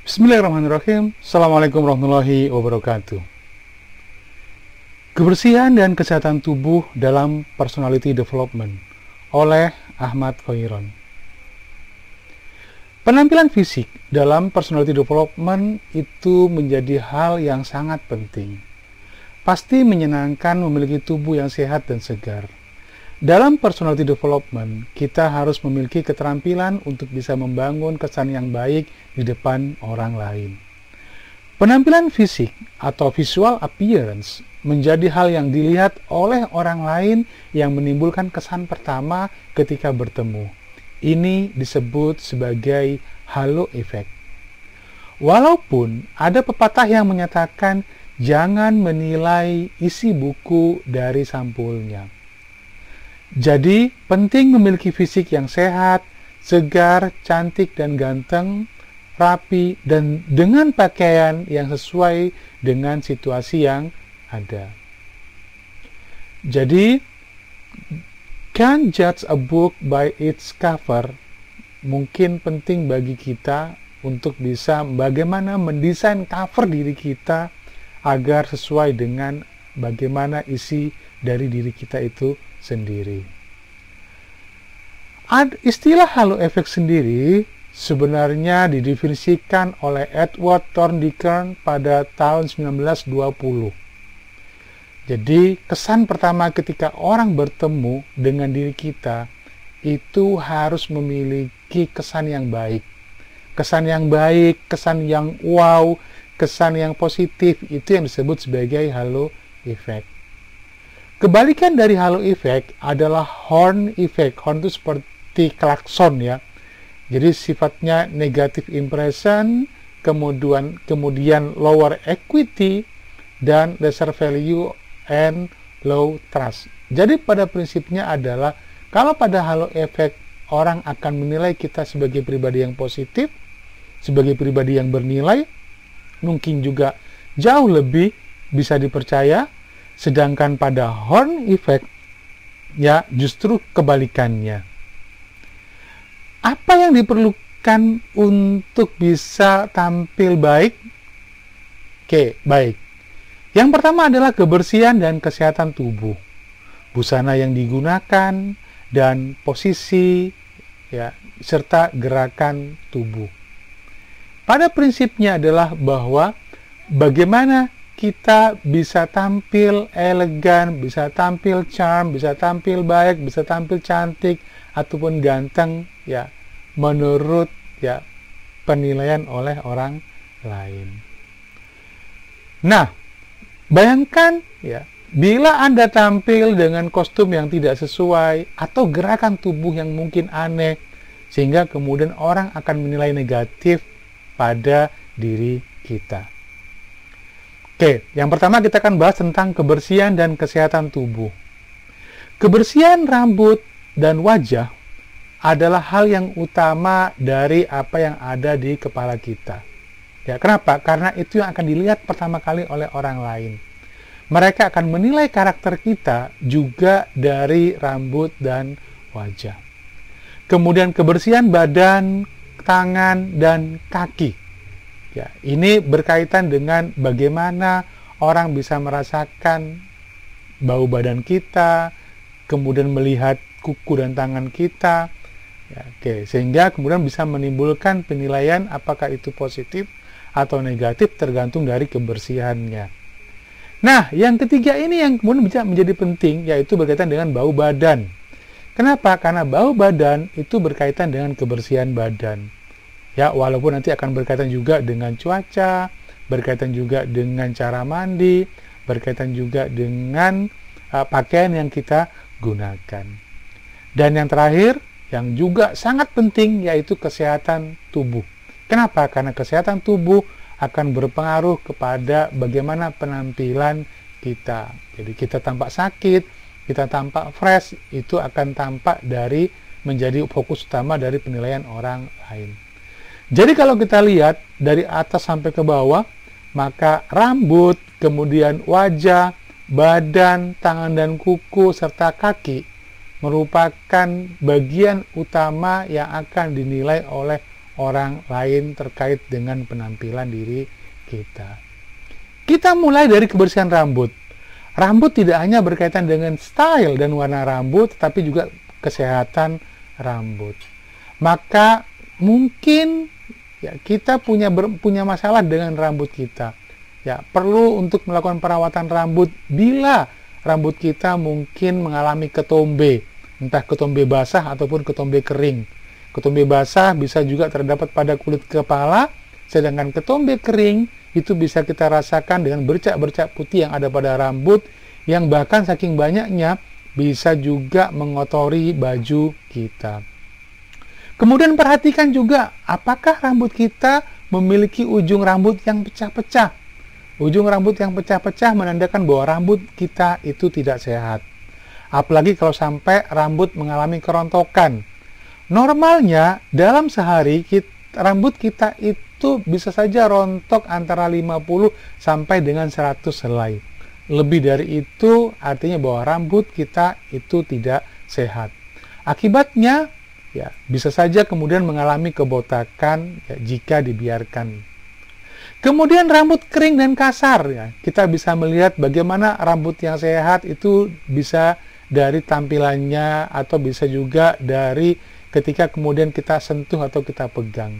Bismillahirrahmanirrahim. Assalamualaikum warahmatullahi wabarakatuh. Kebersihan dan kesehatan tubuh dalam personality development oleh Ahmad Khairon. Penampilan fisik dalam personality development itu menjadi hal yang sangat penting. Pasti menyenangkan memiliki tubuh yang sehat dan segar. Dalam personality development, kita harus memiliki keterampilan untuk bisa membangun kesan yang baik di depan orang lain. Penampilan fisik atau visual appearance menjadi hal yang dilihat oleh orang lain yang menimbulkan kesan pertama ketika bertemu. Ini disebut sebagai halo effect. Walaupun ada pepatah yang menyatakan jangan menilai isi buku dari sampulnya. Jadi, penting memiliki fisik yang sehat, segar, cantik, dan ganteng, rapi, dan dengan pakaian yang sesuai dengan situasi yang ada. Jadi, can't judge a book by its cover. Mungkin penting bagi kita untuk bisa bagaimana mendesain cover diri kita agar sesuai dengan bagaimana isi dari diri kita itu sendiri. Istilah halo effect sendiri sebenarnya didefinisikan oleh Edward Thorndike pada tahun 1920. Jadi, kesan pertama ketika orang bertemu dengan diri kita itu harus memiliki kesan yang baik. Kesan yang baik, kesan yang wow, kesan yang positif, itu yang disebut sebagai halo effect. Kebalikan dari halo effect adalah horn effect. Horn itu seperti klakson ya. Jadi sifatnya negative impression, kemudian lower equity, dan lesser value and low trust. Jadi pada prinsipnya adalah kalau pada halo effect orang akan menilai kita sebagai pribadi yang positif, sebagai pribadi yang bernilai, mungkin juga jauh lebih bisa dipercaya. Sedangkan pada horn effect, ya justru kebalikannya. Apa yang diperlukan untuk bisa tampil baik? Oke, baik. Yang pertama adalah kebersihan dan kesehatan tubuh. Busana yang digunakan dan posisi, ya, serta gerakan tubuh. Pada prinsipnya adalah bahwa bagaimana kita bisa tampil elegan, bisa tampil charm, bisa tampil baik, bisa tampil cantik ataupun ganteng ya menurut ya penilaian oleh orang lain. Nah, bayangkan ya bila Anda tampil dengan kostum yang tidak sesuai atau gerakan tubuh yang mungkin aneh sehingga kemudian orang akan menilai negatif pada diri kita. Oke, yang pertama kita akan bahas tentang kebersihan dan kesehatan tubuh. Kebersihan rambut dan wajah adalah hal yang utama dari apa yang ada di kepala kita. Ya, kenapa? Karena itu yang akan dilihat pertama kali oleh orang lain. Mereka akan menilai karakter kita juga dari rambut dan wajah. Kemudian kebersihan badan, tangan, dan kaki. Ya, ini berkaitan dengan bagaimana orang bisa merasakan bau badan kita, kemudian melihat kuku dan tangan kita, ya, sehingga kemudian bisa menimbulkan penilaian apakah itu positif atau negatif tergantung dari kebersihannya. Nah, yang ketiga ini yang kemudian bisa menjadi penting, yaitu berkaitan dengan bau badan. Kenapa? Karena bau badan itu berkaitan dengan kebersihan badan. Ya, walaupun nanti akan berkaitan juga dengan cuaca, berkaitan juga dengan cara mandi, berkaitan juga dengan pakaian yang kita gunakan. Dan yang terakhir, yang juga sangat penting, yaitu kesehatan tubuh. Kenapa? Karena kesehatan tubuh akan berpengaruh kepada bagaimana penampilan kita. Jadi kita tampak sakit, kita tampak fresh, itu akan tampak dari menjadi fokus utama dari penilaian orang lain. Jadi kalau kita lihat dari atas sampai ke bawah, maka rambut, kemudian wajah, badan, tangan dan kuku, serta kaki merupakan bagian utama yang akan dinilai oleh orang lain terkait dengan penampilan diri kita. Kita mulai dari kebersihan rambut. Rambut tidak hanya berkaitan dengan style dan warna rambut, tetapi juga kesehatan rambut. Maka mungkin ya kita punya masalah dengan rambut kita. Ya, perlu untuk melakukan perawatan rambut bila rambut kita mungkin mengalami ketombe, entah ketombe basah ataupun ketombe kering. Ketombe basah bisa juga terdapat pada kulit kepala, sedangkan ketombe kering itu bisa kita rasakan dengan bercak-bercak putih yang ada pada rambut, yang bahkan saking banyaknya bisa juga mengotori baju kita. Kemudian perhatikan juga apakah rambut kita memiliki ujung rambut yang pecah-pecah. Ujung rambut yang pecah-pecah menandakan bahwa rambut kita itu tidak sehat. Apalagi kalau sampai rambut mengalami kerontokan. Normalnya dalam sehari rambut kita itu bisa saja rontok antara 50 sampai dengan 100 helai. Lebih dari itu artinya bahwa rambut kita itu tidak sehat. Akibatnya ya bisa saja kemudian mengalami kebotakan ya, jika dibiarkan. Kemudian rambut kering dan kasar ya. Kita bisa melihat bagaimana rambut yang sehat itu bisa dari tampilannya atau bisa juga dari ketika kemudian kita sentuh atau kita pegang.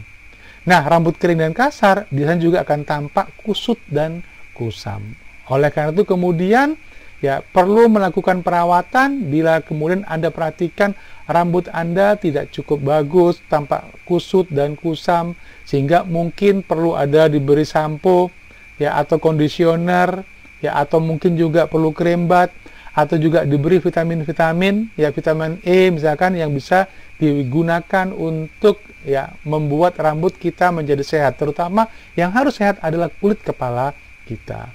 Nah, rambut kering dan kasar biasanya juga akan tampak kusut dan kusam. Oleh karena itu kemudian ya perlu melakukan perawatan bila kemudian Anda perhatikan rambut Anda tidak cukup bagus, tampak kusut dan kusam, sehingga mungkin perlu ada diberi sampo ya atau kondisioner ya, atau mungkin juga perlu krim bat, atau juga diberi vitamin-vitamin ya, vitamin E misalkan, yang bisa digunakan untuk ya membuat rambut kita menjadi sehat. Terutama yang harus sehat adalah kulit kepala kita.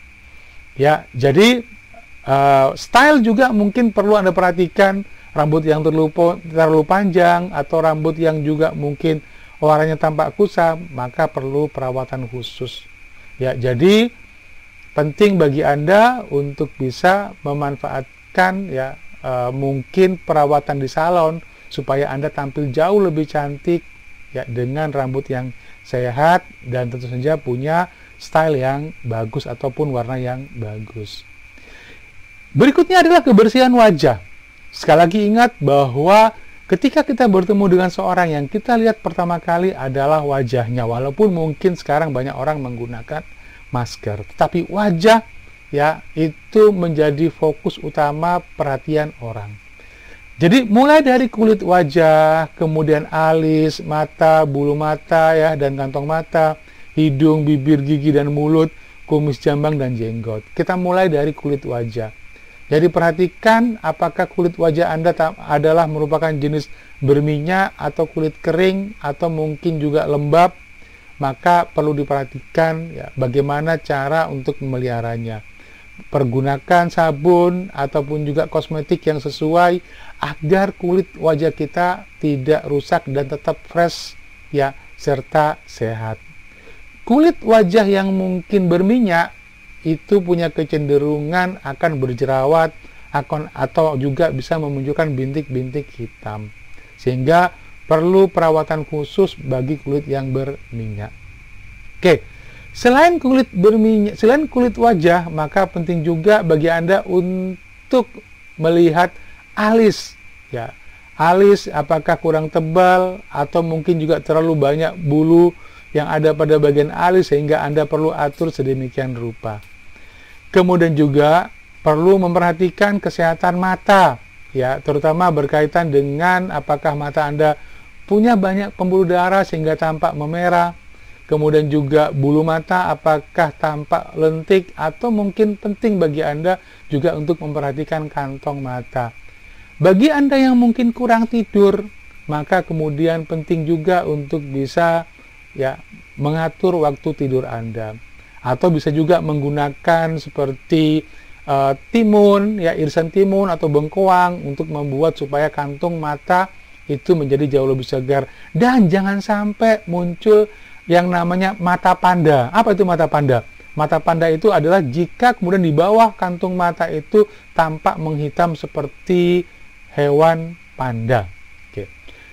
Ya, jadi style juga mungkin perlu Anda perhatikan, rambut yang terlalu panjang atau rambut yang juga mungkin warnanya tampak kusam, maka perlu perawatan khusus. Ya, jadi penting bagi Anda untuk bisa memanfaatkan ya mungkin perawatan di salon supaya Anda tampil jauh lebih cantik ya dengan rambut yang sehat dan tentu saja punya style yang bagus ataupun warna yang bagus. Berikutnya adalah kebersihan wajah. Sekali lagi ingat bahwa ketika kita bertemu dengan seorang, yang kita lihat pertama kali adalah wajahnya. Walaupun mungkin sekarang banyak orang menggunakan masker, tetapi wajah ya itu menjadi fokus utama perhatian orang. Jadi mulai dari kulit wajah, kemudian alis, mata, bulu mata ya dan kantong mata, hidung, bibir, gigi dan mulut, kumis, jambang dan jenggot. Kita mulai dari kulit wajah. Jadi perhatikan apakah kulit wajah Anda adalah merupakan jenis berminyak atau kulit kering atau mungkin juga lembab, maka perlu diperhatikan ya bagaimana cara untuk memeliharanya. Pergunakan sabun ataupun juga kosmetik yang sesuai agar kulit wajah kita tidak rusak dan tetap fresh ya serta sehat. Kulit wajah yang mungkin berminyak itu punya kecenderungan akan berjerawat atau juga bisa memunculkan bintik-bintik hitam, sehingga perlu perawatan khusus bagi kulit yang berminyak. Oke, selain kulit berminyak, selain kulit wajah, maka penting juga bagi Anda untuk melihat alis ya. Alis apakah kurang tebal atau mungkin juga terlalu banyak bulu yang ada pada bagian alis sehingga Anda perlu atur sedemikian rupa. Kemudian juga perlu memperhatikan kesehatan mata ya, terutama berkaitan dengan apakah mata Anda punya banyak pembuluh darah sehingga tampak memerah. Kemudian juga bulu mata apakah tampak lentik, atau mungkin penting bagi Anda juga untuk memperhatikan kantong mata. Bagi Anda yang mungkin kurang tidur, maka kemudian penting juga untuk bisa ya mengatur waktu tidur Anda. Atau bisa juga menggunakan seperti timun, ya irisan timun atau bengkoang untuk membuat supaya kantung mata itu menjadi jauh lebih segar. Dan jangan sampai muncul yang namanya mata panda. Apa itu mata panda? Mata panda itu adalah jika kemudian di bawah kantung mata itu tampak menghitam seperti hewan panda. Oke.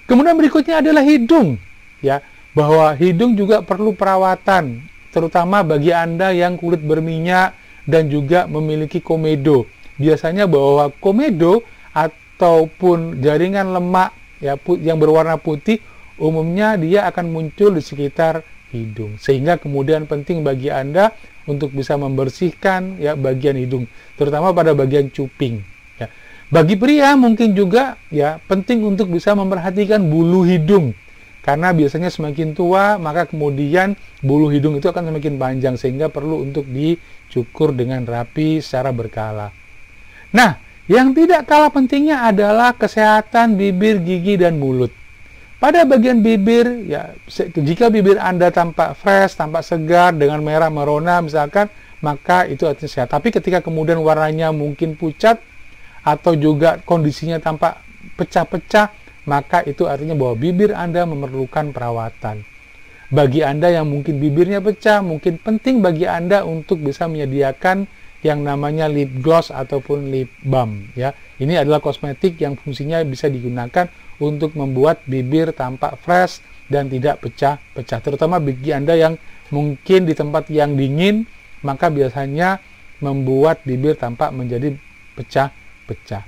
Kemudian berikutnya adalah hidung. Ya, bahwa hidung juga perlu perawatan, terutama bagi Anda yang kulit berminyak dan juga memiliki komedo. Biasanya bahwa komedo ataupun jaringan lemak ya yang berwarna putih, umumnya dia akan muncul di sekitar hidung. Sehingga kemudian penting bagi Anda untuk bisa membersihkan ya bagian hidung, terutama pada bagian cuping. Ya. Bagi pria mungkin juga ya penting untuk bisa memperhatikan bulu hidung. Karena biasanya semakin tua, maka kemudian bulu hidung itu akan semakin panjang, sehingga perlu untuk dicukur dengan rapi secara berkala. Nah, yang tidak kalah pentingnya adalah kesehatan bibir, gigi, dan mulut. Pada bagian bibir, ya, jika bibir Anda tampak fresh, tampak segar, dengan merah merona misalkan, maka itu artinya sehat. Tapi ketika kemudian warnanya mungkin pucat, atau juga kondisinya tampak pecah-pecah, maka itu artinya bahwa bibir Anda memerlukan perawatan. Bagi Anda yang mungkin bibirnya pecah, mungkin penting bagi Anda untuk bisa menyediakan yang namanya lip gloss ataupun lip balm. Ya, ini adalah kosmetik yang fungsinya bisa digunakan untuk membuat bibir tampak fresh dan tidak pecah-pecah. Terutama bagi Anda yang mungkin di tempat yang dingin, maka biasanya membuat bibir tampak menjadi pecah-pecah.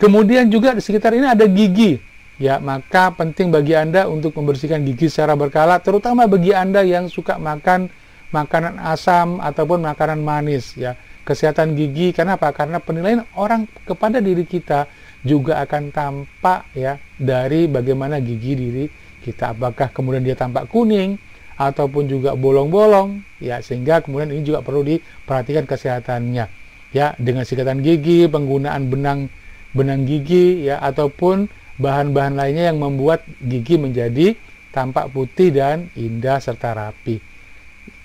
Kemudian juga di sekitar ini ada gigi. Ya, maka penting bagi Anda untuk membersihkan gigi secara berkala, terutama bagi Anda yang suka makan makanan asam ataupun makanan manis. Ya, kesehatan gigi, kenapa? Karena penilaian orang kepada diri kita juga akan tampak ya dari bagaimana gigi diri kita. Apakah kemudian dia tampak kuning ataupun juga bolong-bolong, ya, sehingga kemudian ini juga perlu diperhatikan kesehatannya. Ya, dengan sikatan gigi, penggunaan benang gigi, ya, ataupun bahan-bahan lainnya yang membuat gigi menjadi tampak putih dan indah serta rapi.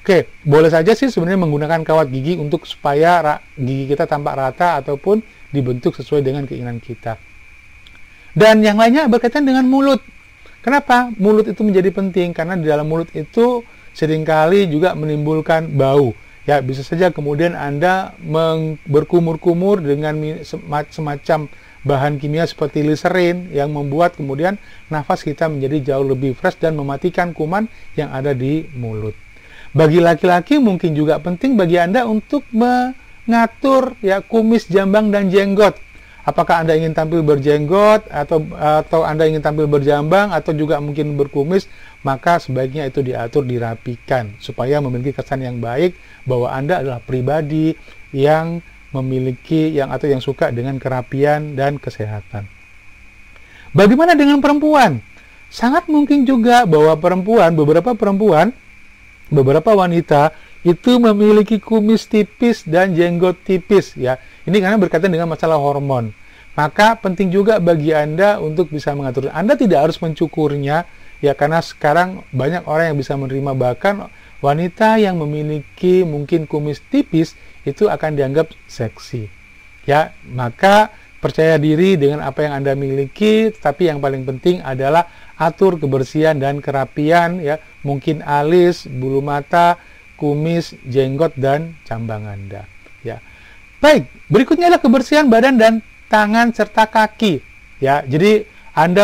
Oke, boleh saja sih sebenarnya menggunakan kawat gigi untuk supaya gigi kita tampak rata ataupun dibentuk sesuai dengan keinginan kita. Dan yang lainnya berkaitan dengan mulut. Kenapa mulut itu menjadi penting? Karena di dalam mulut itu seringkali juga menimbulkan bau. Ya, bisa saja kemudian Anda berkumur-kumur dengan semacam bahan kimia seperti liserin yang membuat kemudian nafas kita menjadi jauh lebih fresh dan mematikan kuman yang ada di mulut. Bagi laki-laki mungkin juga penting bagi Anda untuk mengatur ya kumis, jambang, dan jenggot. Apakah Anda ingin tampil berjenggot atau Anda ingin tampil berjambang atau juga mungkin berkumis, maka sebaiknya itu diatur, dirapikan supaya memiliki kesan yang baik bahwa Anda adalah pribadi yang memiliki yang suka dengan kerapian dan kesehatan. Bagaimana dengan perempuan? Sangat mungkin juga bahwa beberapa wanita itu memiliki kumis tipis dan jenggot tipis ya. Ini karena berkaitan dengan masalah hormon. Maka penting juga bagi Anda untuk bisa mengatur. Anda tidak harus mencukurnya ya, karena sekarang banyak orang yang bisa menerima, bahkan wanita yang memiliki mungkin kumis tipis itu akan dianggap seksi. Ya, maka percaya diri dengan apa yang Anda miliki, tapi yang paling penting adalah atur kebersihan dan kerapian ya, mungkin alis, bulu mata, kumis, jenggot, dan cambang Anda. Ya. Baik, berikutnya adalah kebersihan badan dan tangan serta kaki. Ya, jadi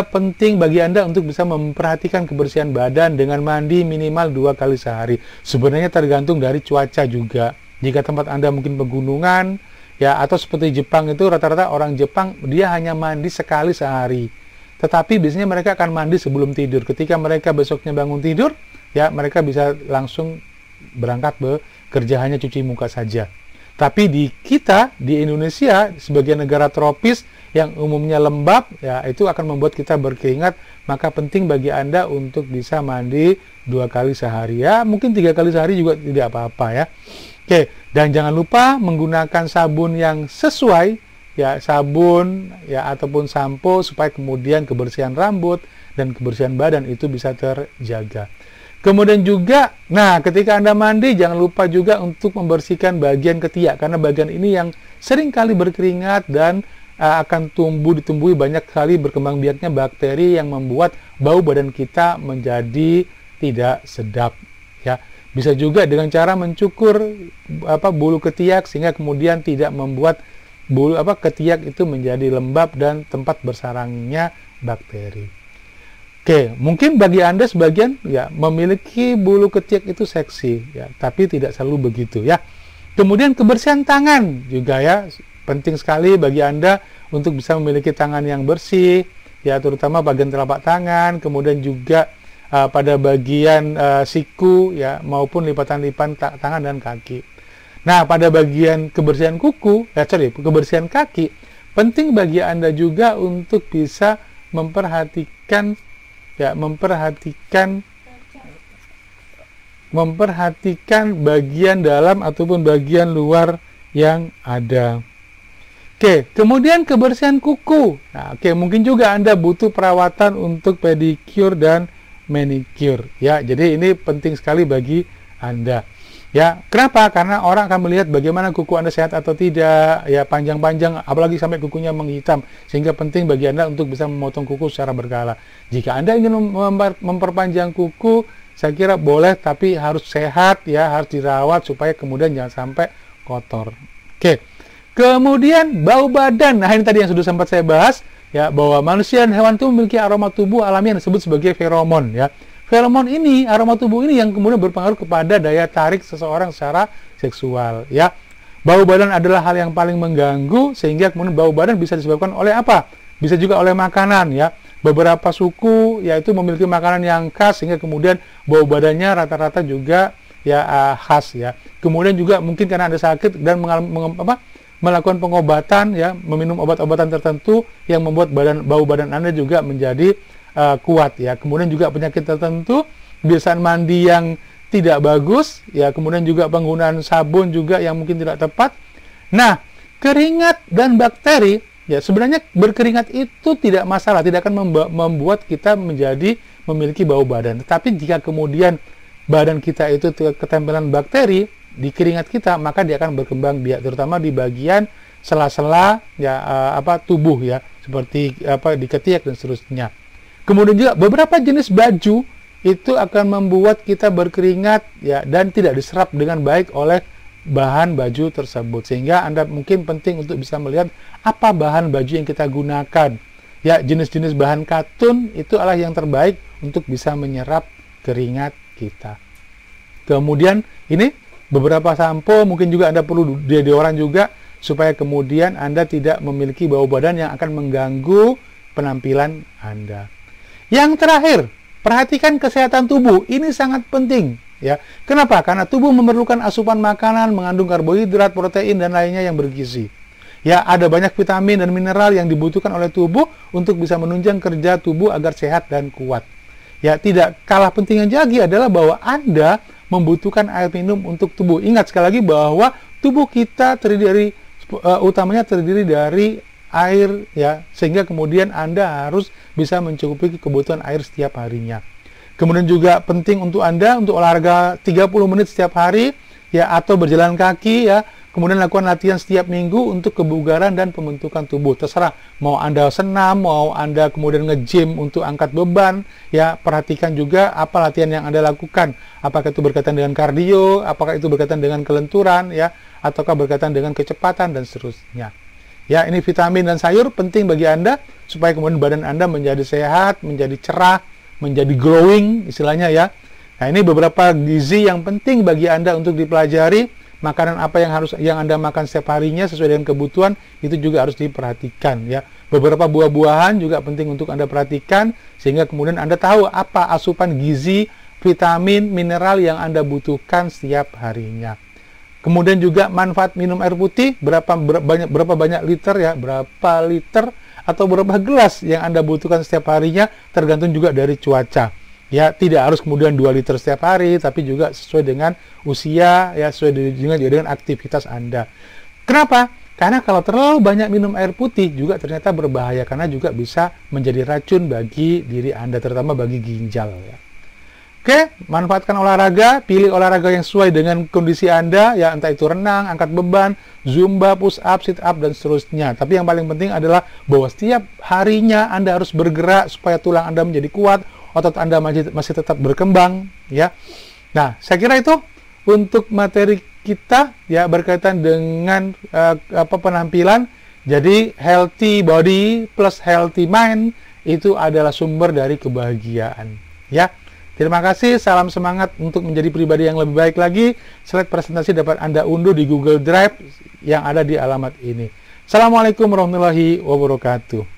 penting bagi Anda untuk bisa memperhatikan kebersihan badan dengan mandi minimal 2 kali sehari. Sebenarnya tergantung dari cuaca juga. Jika tempat Anda mungkin pegunungan, ya, atau seperti Jepang itu rata-rata orang Jepang dia hanya mandi sekali sehari. Tetapi biasanya mereka akan mandi sebelum tidur. Ketika mereka besoknya bangun tidur, ya mereka bisa langsung berangkat bekerja, hanya cuci muka saja. Tapi di Indonesia, sebagai negara tropis yang umumnya lembab, ya itu akan membuat kita berkeringat. Maka penting bagi Anda untuk bisa mandi 2 kali sehari. Ya, mungkin 3 kali sehari juga tidak apa-apa ya. Oke, dan jangan lupa menggunakan sabun yang sesuai, ya, sabun ya ataupun sampo, supaya kemudian kebersihan rambut dan kebersihan badan itu bisa terjaga. Kemudian juga, nah ketika Anda mandi jangan lupa juga untuk membersihkan bagian ketiak, karena bagian ini yang sering kali berkeringat dan akan ditumbuhi banyak sekali berkembang biaknya bakteri yang membuat bau badan kita menjadi tidak sedap ya. Bisa juga dengan cara mencukur bulu ketiak sehingga kemudian tidak membuat ketiak itu menjadi lembab dan tempat bersarangnya bakteri. Oke, mungkin bagi Anda sebagian ya memiliki bulu ketiak itu seksi ya, tapi tidak selalu begitu ya. Kemudian kebersihan tangan juga ya, penting sekali bagi Anda untuk bisa memiliki tangan yang bersih ya, terutama bagian telapak tangan, kemudian juga pada bagian siku ya, maupun lipatan-lipatan tangan dan kaki. Nah, pada bagian kebersihan kuku, kebersihan kaki, penting bagi Anda juga untuk bisa memperhatikan bagian dalam ataupun bagian luar yang ada. Oke, kemudian kebersihan kuku. Nah, mungkin juga Anda butuh perawatan untuk pedicure dan manicure ya. Jadi ini penting sekali bagi Anda. Ya, kenapa? Karena orang akan melihat bagaimana kuku Anda sehat atau tidak, ya panjang-panjang, apalagi sampai kukunya menghitam, sehingga penting bagi Anda untuk bisa memotong kuku secara berkala. Jika Anda ingin memperpanjang kuku, saya kira boleh, tapi harus sehat, ya harus dirawat supaya kemudian jangan sampai kotor. Oke, kemudian bau badan. Nah, ini tadi yang sudah sempat saya bahas, ya bahwa manusia dan hewan itu memiliki aroma tubuh alami yang disebut sebagai feromon, ya. Feromon ini, aroma tubuh ini yang kemudian berpengaruh kepada daya tarik seseorang secara seksual, ya. Bau badan adalah hal yang paling mengganggu, sehingga kemudian bau badan bisa disebabkan oleh apa? Bisa juga oleh makanan, ya. Beberapa suku yaitu memiliki makanan yang khas, sehingga kemudian bau badannya rata-rata juga ya khas, ya. Kemudian juga mungkin karena Anda sakit dan melakukan pengobatan, ya, meminum obat-obatan tertentu yang membuat bau badan Anda juga menjadi kuat, ya. Kemudian juga penyakit tertentu, kebiasaan mandi yang tidak bagus, ya. Kemudian juga penggunaan sabun juga yang mungkin tidak tepat. Nah, keringat dan bakteri, ya sebenarnya berkeringat itu tidak masalah, tidak akan membuat kita menjadi memiliki bau badan. Tetapi jika kemudian badan kita itu ketempelan bakteri di keringat kita, maka dia akan berkembang biak, terutama di bagian sela-sela ya tubuh, ya, seperti di ketiak dan seterusnya. Kemudian juga beberapa jenis baju itu akan membuat kita berkeringat, ya, dan tidak diserap dengan baik oleh bahan baju tersebut, sehingga Anda mungkin penting untuk bisa melihat apa bahan baju yang kita gunakan, ya. Jenis-jenis bahan katun itu adalah yang terbaik untuk bisa menyerap keringat kita. Kemudian ini beberapa sampo, mungkin juga Anda perlu deodoran juga, supaya kemudian Anda tidak memiliki bau badan yang akan mengganggu penampilan Anda. Yang terakhir, perhatikan kesehatan tubuh. Ini sangat penting, ya. Kenapa? Karena tubuh memerlukan asupan makanan mengandung karbohidrat, protein, dan lainnya yang bergizi. Ya, ada banyak vitamin dan mineral yang dibutuhkan oleh tubuh untuk bisa menunjang kerja tubuh agar sehat dan kuat. Ya, tidak kalah pentingnya lagi adalah bahwa Anda membutuhkan air minum untuk tubuh. Ingat sekali lagi bahwa tubuh kita utamanya terdiri dari air, ya, sehingga kemudian Anda harus bisa mencukupi kebutuhan air setiap harinya. Kemudian juga penting untuk Anda untuk olahraga 30 menit setiap hari, ya, atau berjalan kaki, ya. Kemudian lakukan latihan setiap minggu untuk kebugaran dan pembentukan tubuh. Terserah mau Anda senam, mau Anda kemudian nge-gym untuk angkat beban, ya, perhatikan juga apa latihan yang Anda lakukan. Apakah itu berkaitan dengan kardio, apakah itu berkaitan dengan kelenturan, ya, ataukah berkaitan dengan kecepatan dan seterusnya. Ya, ini vitamin dan sayur penting bagi Anda supaya kemudian badan Anda menjadi sehat, menjadi cerah, menjadi glowing istilahnya, ya. Nah, ini beberapa gizi yang penting bagi Anda untuk dipelajari. Makanan apa yang Anda makan setiap harinya sesuai dengan kebutuhan itu juga harus diperhatikan, ya. Beberapa buah-buahan juga penting untuk Anda perhatikan sehingga kemudian Anda tahu apa asupan gizi, vitamin, mineral yang Anda butuhkan setiap harinya. Kemudian juga manfaat minum air putih, berapa banyak liter, ya, berapa liter atau berapa gelas yang Anda butuhkan setiap harinya tergantung juga dari cuaca. Ya, tidak harus kemudian 2 liter setiap hari, tapi juga sesuai dengan usia, ya, sesuai dengan aktivitas Anda. Kenapa? Karena kalau terlalu banyak minum air putih juga ternyata berbahaya, karena juga bisa menjadi racun bagi diri Anda, terutama bagi ginjal, ya. Oke, manfaatkan olahraga, pilih olahraga yang sesuai dengan kondisi Anda, ya, entah itu renang, angkat beban, zumba, push up, sit up, dan seterusnya. Tapi yang paling penting adalah bahwa setiap harinya Anda harus bergerak supaya tulang Anda menjadi kuat, otot Anda masih tetap berkembang, ya. Nah, saya kira itu untuk materi kita, ya, berkaitan dengan penampilan. Jadi healthy body plus healthy mind itu adalah sumber dari kebahagiaan. Ya, terima kasih, salam semangat untuk menjadi pribadi yang lebih baik lagi. Slide presentasi dapat Anda unduh di Google Drive yang ada di alamat ini. Assalamualaikum warahmatullahi wabarakatuh.